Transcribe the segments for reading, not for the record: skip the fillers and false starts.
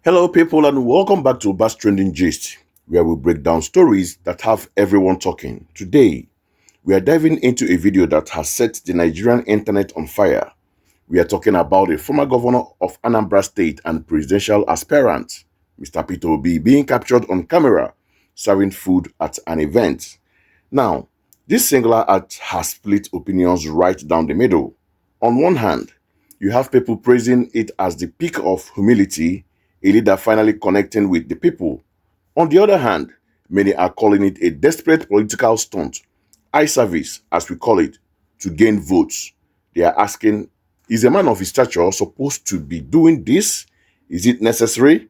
Hello, people, and welcome back to Bass Trending Gist, where we break down stories that have everyone talking. Today, we are diving into a video that has set the Nigerian internet on fire. We are talking about the former governor of Anambra State and presidential aspirant, Mr. Peter Obi, being captured on camera serving food at an event. Now, this singular act has split opinions right down the middle. On one hand, you have people praising it as the peak of humility, a leader finally connecting with the people. On the other hand, many are calling it a desperate political stunt, eye service, as we call it, to gain votes. They are asking, is a man of his stature supposed to be doing this? Is it necessary?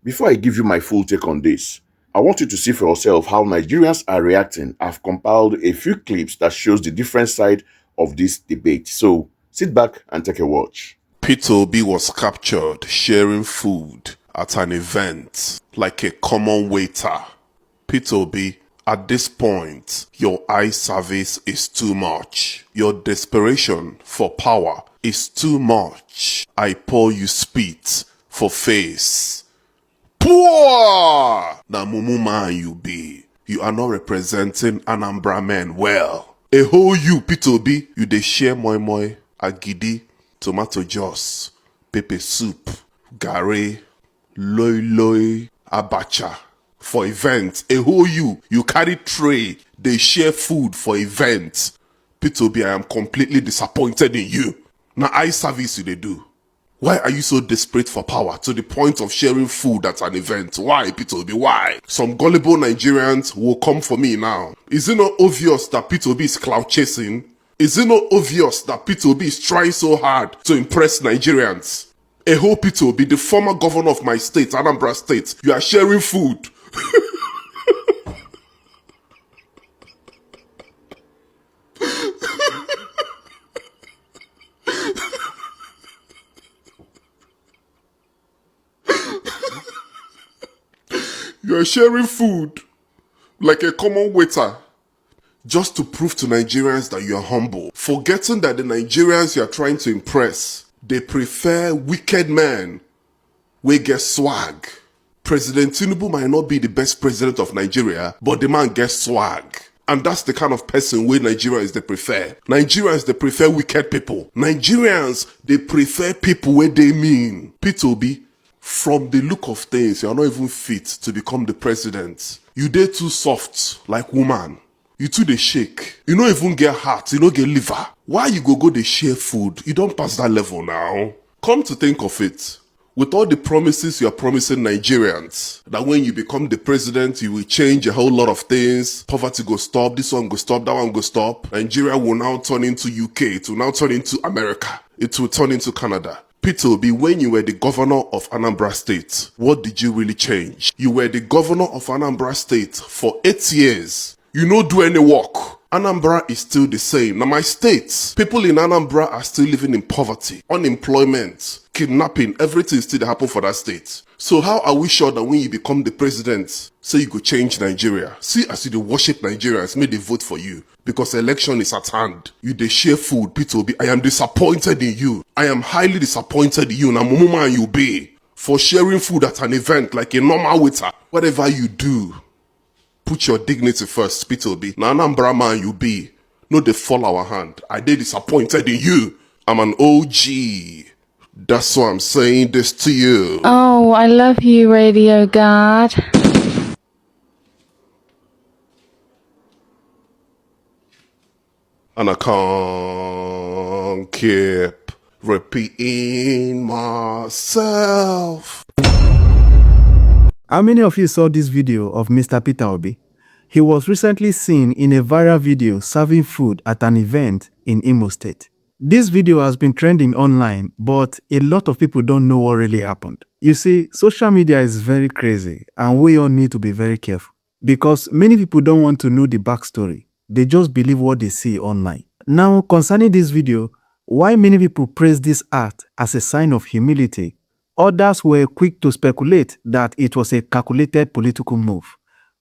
Before I give you my full take on this, I want you to see for yourself how Nigerians are reacting. I've compiled a few clips that shows the different side of this debate. So sit back and take a watch. Peter Obi was captured sharing food at an event like a common waiter. Peter Obi, at this point, your eye service is too much. Your desperation for power is too much. I pour you spit for face. Poor! Na mumu man you be. You are not representing Anambra men well. A whole you, Peter Obi, you dey share moi moi, agidi, tomato juice, pepper soup, gare, loi loi, abacha. For events, a whole you carry tray, they share food for events. Peter Obi, I am completely disappointed in you. Now eye service you they do. Why are you so desperate for power to the point of sharing food at an event? Why, Peter Obi, why? Some gullible Nigerians will come for me now. Is it not obvious that Peter Obi is clout chasing? Is it not obvious that Peter Obi is trying so hard to impress Nigerians? Eho Peter Obi, the former governor of my state, Anambra State, you are sharing food. You are sharing food like a common waiter just to prove to Nigerians that you are humble, forgetting that the Nigerians you are trying to impress, they prefer wicked men wey get swag. President Tinubu might not be the best president of Nigeria, but the man gets swag. And that's the kind of person wey Nigerians they prefer. Nigerians they prefer wicked people. Nigerians they prefer people wey they mean. Peter Obi, from the look of things, you are not even fit to become the president. You dey too soft like woman. You too dey shake. You don't even get heart, you don't get liver. Why you go dey share food? You don't pass that level now. Come to think of it, with all the promises you are promising Nigerians, that when you become the president, you will change a whole lot of things. Poverty go stop, this one go stop, that one go stop. Nigeria will now turn into UK, it will now turn into America, it will turn into Canada. Peter Obi, when you were the governor of Anambra State, what did you really change? You were the governor of Anambra State for 8 years. You no do any work. Anambra is still the same. Now my state, people in Anambra are still living in poverty, unemployment, kidnapping, everything still happen for that state. So how are we sure that when you become the president, say you go change Nigeria? See, as you dey worship Nigerians, may they vote for you. Because election is at hand. You dey share food, Peter Obi. I am disappointed in you. I am highly disappointed in you. Na mumu man you be. For sharing food at an event like a normal waiter. Whatever you do, put your dignity first, Peter Obi. Na Anambra man you be. No dey fall our hand. I dey disappointed in you. I'm an OG. That's why I'm saying this to you. Oh, I love you, Radio Gad. And I can't keep repeating myself. How many of you saw this video of Mr. Peter Obi? He was recently seen in a viral video serving food at an event in Imo State. This video has been trending online, but a lot of people don't know what really happened. You see, social media is very crazy and we all need to be very careful because many people don't want to know the backstory. They just believe what they see online. Now, concerning this video, why many people praise this act as a sign of humility, others were quick to speculate that it was a calculated political move.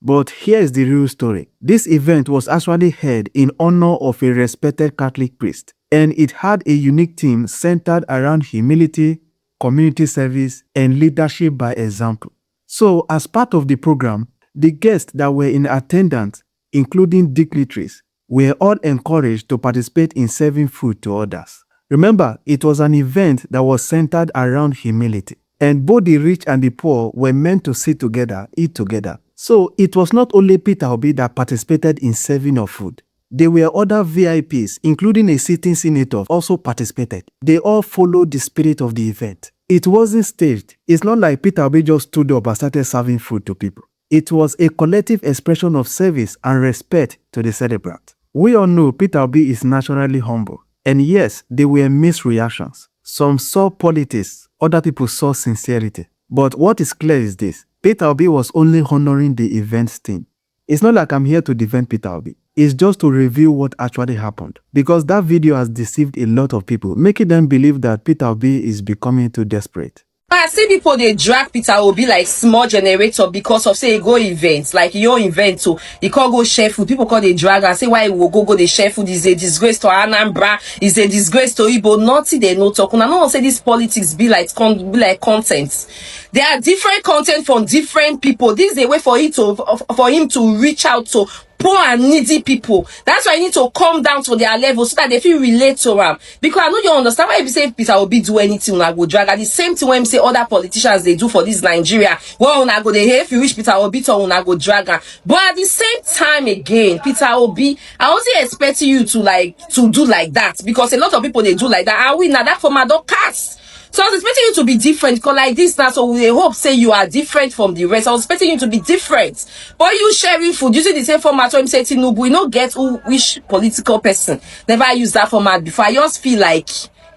But here is the real story. This event was actually held in honor of a respected Catholic priest, and it had a unique theme centered around humility, community service, and leadership by example. So, as part of the program, the guests that were in attendance, including dignitaries, were all encouraged to participate in serving food to others. Remember, it was an event that was centered around humility, and both the rich and the poor were meant to sit together, eat together. So, it was not only Peter Obi that participated in serving of food. There were other VIPs, including a sitting senator, also participated. They all followed the spirit of the event. It wasn't staged. It's not like Peter Obi just stood up and started serving food to people. It was a collective expression of service and respect to the celebrant. We all know Peter Obi is naturally humble. And yes, there were mixed reactions. Some saw politics, other people saw sincerity. But what is clear is this: Peter Obi was only honoring the event's theme. It's not like I'm here to defend Peter Obi. It's just to review what actually happened. Because that video has deceived a lot of people, making them believe that Peter Obi is becoming too desperate. I see people they drag Peter Obi like small generator because of say go events like your event so he can't go share food. People call they drag and say why he will go they share food is a disgrace to Anambra, is a disgrace to Igbo. Nothing they no talk. And I don't say this politics be like content. There are different content from different people. This is a way for him to reach out to poor and needy people. That's why you need to come down to their level so that they feel relate to them. Because I know you understand why you say Peter Obi do anything when I go drag. At the same time when you say other politicians they do for this Nigeria. Well, when I go they if you wish Peter Obi to when I go drag. But at the same time again, Peter Obi, I wasn't expecting you to do like that because a lot of people they do like that. And we now that format don't cast. So I was expecting you to be different, because like this now, so we hope say you are different from the rest. I was expecting you to be different. But you sharing food, using the same format when you say Tinubu, we don't get which political person never used that format before. I just feel like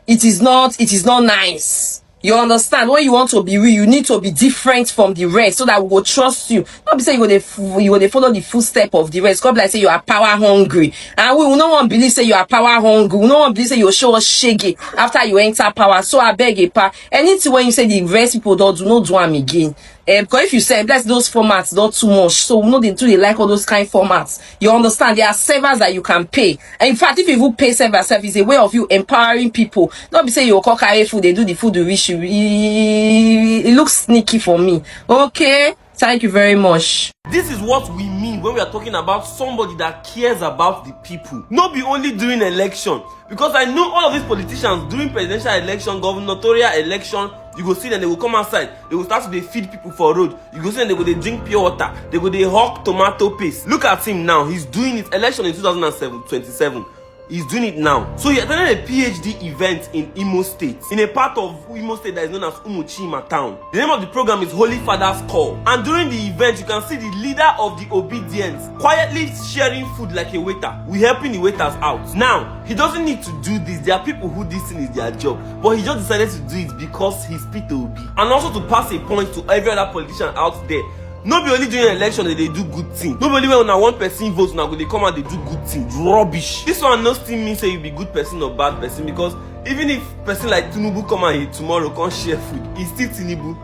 it is not nice. You understand? When you want to be real, you need to be different from the rest so that we will trust you. Not be say you go follow the footstep of the rest. God like say you are power hungry. And we will not want to believe say you are power hungry. We will not want to believe say you show us shaggy after you enter power. So I beg a pa. Anything when you say the rest people don't do not do them again. Because if you say bless those formats not too much, so we know they like all those kind of formats. You understand? There are servers that you can pay. And in fact, if you will pay servers, it's a way of you empowering people. Not be say you call carry food, they do the food to reach you. It looks sneaky for me. Okay. Thank you very much. This is what we mean when we are talking about somebody that cares about the people. Not be only during election. Because I know all of these politicians during presidential election, gubernatorial election, you go see them, they will come outside. They will start to they feed people for road. You go see them, they go they drink pure water. They go they hawk tomato paste. Look at him now. He's doing his election in 2027. He's doing it now. So he attended a PhD event in Imo State, in a part of Imo State that is known as Umuchima town. The name of the program is Holy Father's Call. And during the event, you can see the leader of the obedience quietly sharing food like a waiter. We're helping the waiters out. Now, he doesn't need to do this. There are people who this thing is their job. But he just decided to do it because he's Peter Obi. And also to pass a point to every other politician out there. Not be only during election that they do good thing. Not only when one person votes, now they come out they do good thing. Rubbish. This one no still means say you be good person or bad person, because even if person like Tinubu come out here tomorrow can't share food, it's still Tinubu.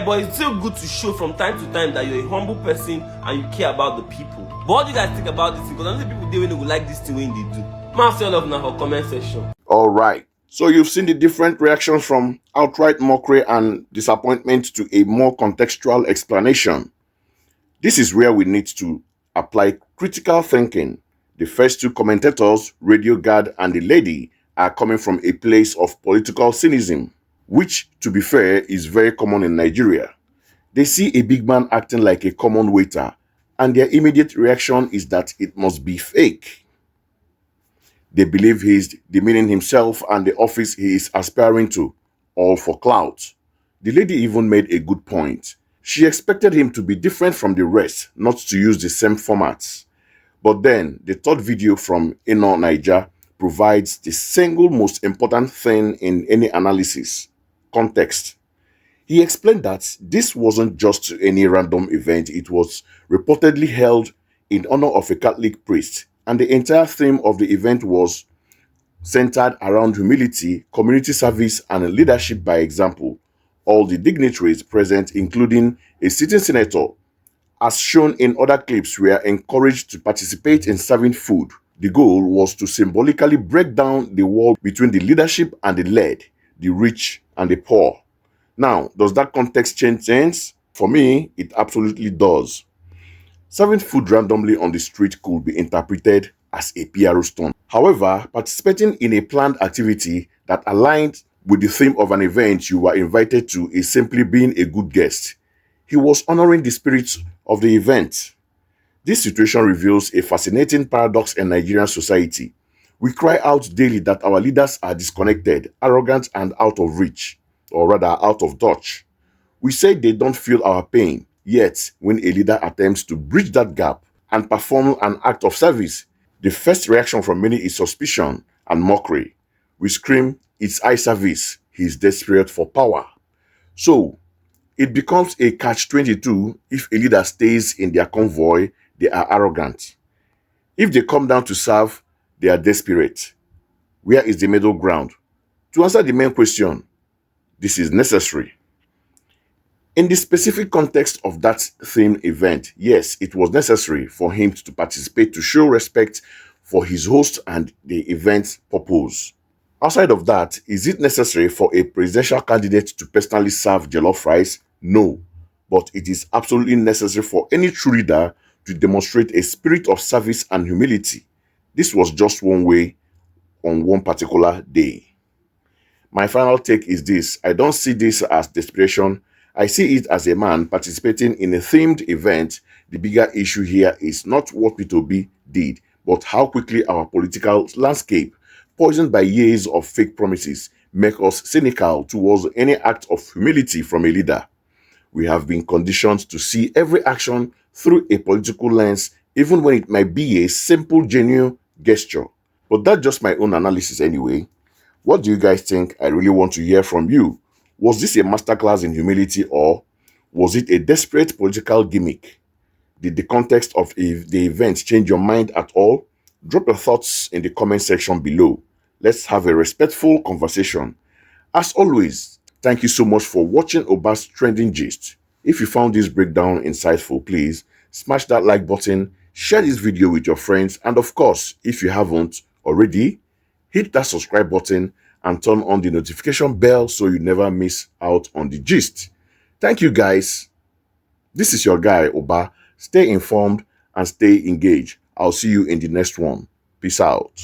But it's still good to show from time to time that you're a humble person and you care about the people. But what do you guys think about this? Because I know people they will like this thing when they do. Man, say all of now for comment section. All right. So you've seen the different reactions from outright mockery and disappointment to a more contextual explanation. This is where we need to apply critical thinking. The first two commentators, Radio Gad and the lady, are coming from a place of political cynicism, which, to be fair, is very common in Nigeria. They see a big man acting like a common waiter, and their immediate reaction is that it must be fake. They believe he is demeaning himself and the office he is aspiring to, all for clout. The lady even made a good point. She expected him to be different from the rest, not to use the same formats. But then, the third video from Ino Niger provides the single most important thing in any analysis: context. He explained that this wasn't just any random event. It was reportedly held in honor of a Catholic priest, and the entire theme of the event was centered around humility, community service, and leadership by example. All the dignitaries present, including a sitting senator, as shown in other clips, were encouraged to participate in serving food. The goal was to symbolically break down the wall between the leadership and the led, the rich and the poor. Now, does that context change things? For me, it absolutely does. Serving food randomly on the street could be interpreted as a PRO stunt. However, participating in a planned activity that aligned with the theme of an event you were invited to is simply being a good guest. He was honoring the spirit of the event. This situation reveals a fascinating paradox in Nigerian society. We cry out daily that our leaders are disconnected, arrogant, and out of reach, or rather out of touch. We say they don't feel our pain, yet when a leader attempts to bridge that gap and perform an act of service, the first reaction from many is suspicion and mockery. We scream, it's eye service, he's desperate for power. So, it becomes a catch-22. If a leader stays in their convoy, they are arrogant. If they come down to serve, they are desperate. Where is the middle ground? To answer the main question, this is necessary. In the specific context of that theme event, yes, it was necessary for him to participate to show respect for his host and the event's purpose. Outside of that, is it necessary for a presidential candidate to personally serve jollof rice? No, but it is absolutely necessary for any true leader to demonstrate a spirit of service and humility. This was just one way on one particular day. My final take is this: I don't see this as desperation. I see it as a man participating in a themed event. The bigger issue here is not what Peter Obi did, but how quickly our political landscape, poisoned by years of fake promises, make us cynical towards any act of humility from a leader. We have been conditioned to see every action through a political lens, even when it might be a simple, genuine gesture. But that's just my own analysis anyway. What do you guys think? I really want to hear from you. Was this a masterclass in humility, or was it a desperate political gimmick? Did the context of the event change your mind at all? Drop your thoughts in the comment section below. Let's have a respectful conversation. As always, thank you so much for watching Oba's Trending Gist. If you found this breakdown insightful, please smash that like button, share this video with your friends, and of course, if you haven't already, hit that subscribe button and turn on the notification bell so you never miss out on the gist. Thank you guys. This is your guy, Oba. Stay informed and stay engaged. I'll see you in the next one. Peace out.